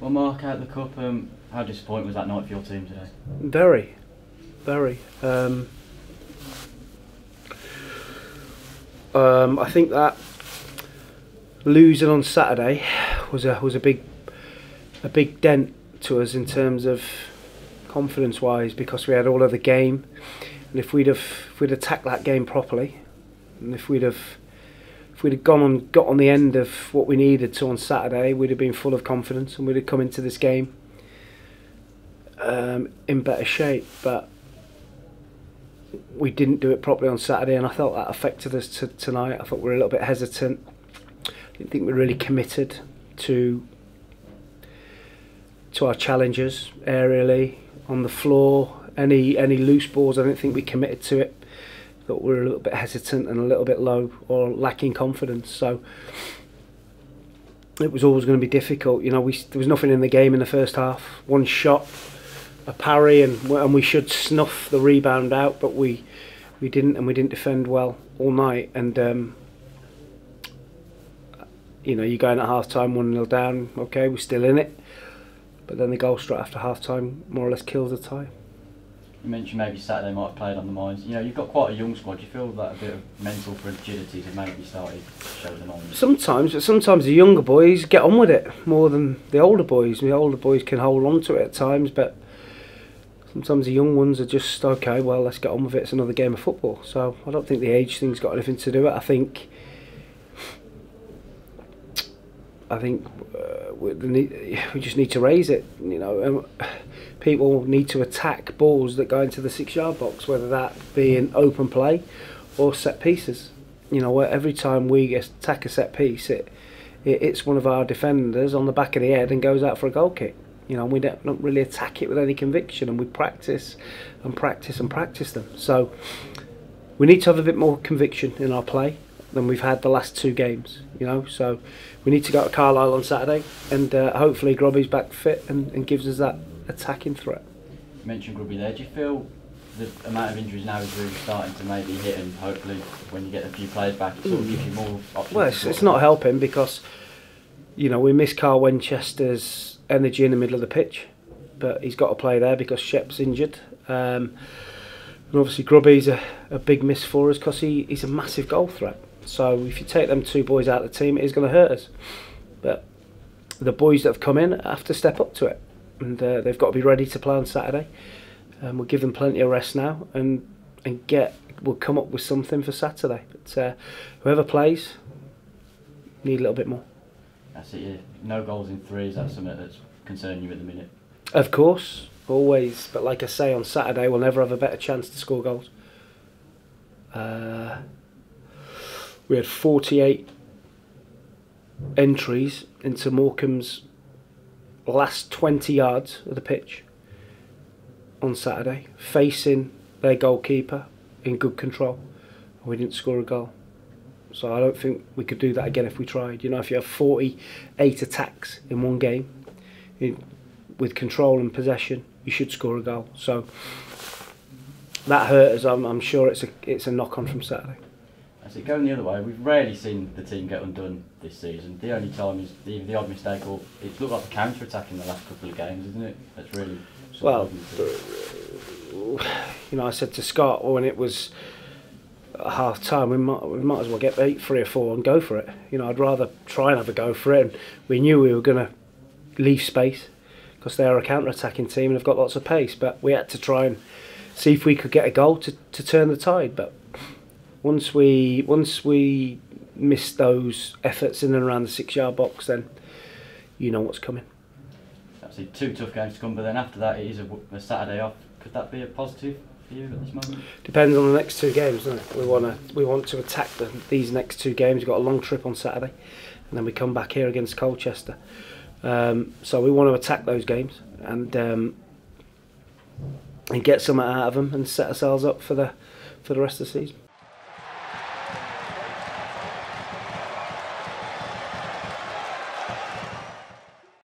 Well, Mark, out the cup, how disappointing was that night for your team today? Very, very. I think that losing on Saturday was a big dent to us in terms of confidence wise, because we had all of the game, and if we'd attacked that game properly, and if we'd gone and got on the end of what we needed to on Saturday, we'd have been full of confidence and we'd have come into this game in better shape. But we didn't do it properly on Saturday, and I felt that affected us tonight. I thought we were a little bit hesitant. I didn't think we were really committed to our challenges aerially, on the floor. Any loose balls, I didn't think we committed to it. Thought we were a little bit hesitant and a little bit low or lacking confidence. So it was always going to be difficult. You know, there was nothing in the game in the first half. One shot, a parry, and we should snuff the rebound out, but we didn't, and we didn't defend well all night. And you know, you're going at half time 1-0 down. Okay, we're still in it, but then the goal straight after half time more or less kills the tie. You mentioned maybe Saturday might have played on the minds. You know, you've got quite a young squad. Do you feel that a bit of mental fragility has maybe started to show them on? Sometimes, but sometimes the younger boys get on with it more than the older boys. The older boys can hold on to it at times, but sometimes the young ones are just, okay, well, let's get on with it. It's another game of football. So I don't think the age thing's got anything to do with it. I think we just need to raise it. You know, people need to attack balls that go into the 6-yard box, whether that be in open play or set pieces. You know, every time we attack a set piece, it hits one of our defenders on the back of the head and goes out for a goal kick. You know, we don't really attack it with any conviction, and we practice and practice and practice them. So we need to have a bit more conviction in our play than we've had the last 2 games. You know, so we need to go to Carlisle on Saturday, and hopefully Grubby's back fit and gives us that attacking threat. You mentioned Grubby there. Do you feel the amount of injuries now is really starting to maybe hit, and hopefully when you get a few players back, it sort of gives you more options? Well, it's not helping, because you know, we miss Carl Winchester's energy in the middle of the pitch, but he's got to play there because Shep's injured. And obviously Grubby's a big miss for us because he's a massive goal threat. So if you take them 2 boys out of the team, it is going to hurt us. But the boys that have come in have to step up to it, and they've got to be ready to play on Saturday. We'll give them plenty of rest now, and we'll come up with something for Saturday. But whoever plays, need a little bit more. That's it. Yeah. No goals in 3. Is that something that's concerning you at the minute? Of course, always. But like I say, on Saturday we'll never have a better chance to score goals. We had 48 entries into Morecambe's last 20 yards of the pitch on Saturday, facing their goalkeeper in good control. We didn't score a goal. So I don't think we could do that again if we tried. You know, if you have 48 attacks in one game, with control and possession, you should score a goal. So that hurt us. I'm sure it's a knock-on from Saturday. As it going the other way, we've rarely seen the team get undone this season. The only time is the odd mistake, or it's looked like a counter-attack in the last couple of games, isn't it? That's really... Well, you know, I said to Scott when it was half time, we might as well get 3 or 4 and go for it. You know, I'd rather try and have a go for it. And we knew we were going to leave space because they are a counter-attacking team and have got lots of pace. But we had to try and see if we could get a goal to turn the tide. But once we missed those efforts in and around the 6-yard box, then you know what's coming. Absolutely 2 tough games to come, but then after that it is a Saturday off. Could that be a positive for you at this moment? Depends on the next 2 games, doesn't it? We want to attack these next 2 games. We've got a long trip on Saturday, and then we come back here against Colchester. So we want to attack those games and get something out of them and set ourselves up for the rest of the season.